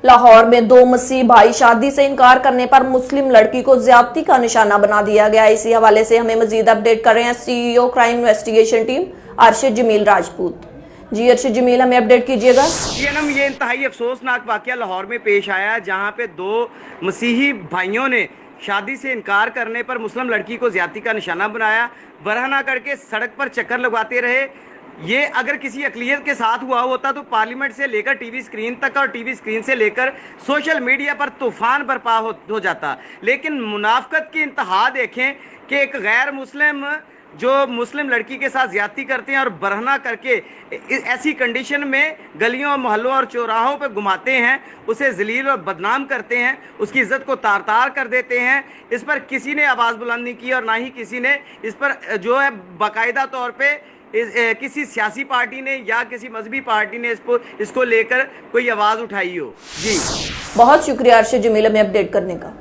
लाहौर में दो मसीह भाई शादी से इनकार करने पर मुस्लिम लड़की को ज्यादती का निशाना बना दिया गया। इसी हवाले से हमें मजीद अपडेट कर रहे हैं CEO crime investigation team Arshad Jameel Rajput. जी अरशद जमील, हमें अपडेट कीजिएगा। ये इंतहाई अफसोसनाक वाकया लाहौर में पेश आया, जहां पे दो मसीही भाइयों ने शादी से इनकार करने पर मुस्लिम लड़की को ज्यादती का निशाना बनाया, बरहना करके सड़क पर चक्कर लगवाते रहे। ये अगर किसी अक़लियत के साथ हुआ होता तो पार्लियामेंट से लेकर टीवी स्क्रीन तक और टीवी स्क्रीन से लेकर सोशल मीडिया पर तूफान बर्पा हो जाता। लेकिन मुनाफकत की इंतहा देखें कि एक गैर मुस्लिम जो मुस्लिम लड़की के साथ ज्यादती करते हैं और बरहना करके ऐसी कंडीशन में गलियों मोहल्लों और चौराहों पे घुमाते हैं, उसे जलील और बदनाम करते हैं, उसकी इज्जत को तार तार कर देते हैं। इस पर किसी ने आवाज़ बुलंद नहीं की और ना ही किसी ने इस पर जो है बाकायदा तौर पे किसी सियासी पार्टी ने या किसी मजहबी पार्टी ने इसको लेकर कोई आवाज़ उठाई हो। जी बहुत शुक्रिया अरशद जमील, हमें अपडेट करने का।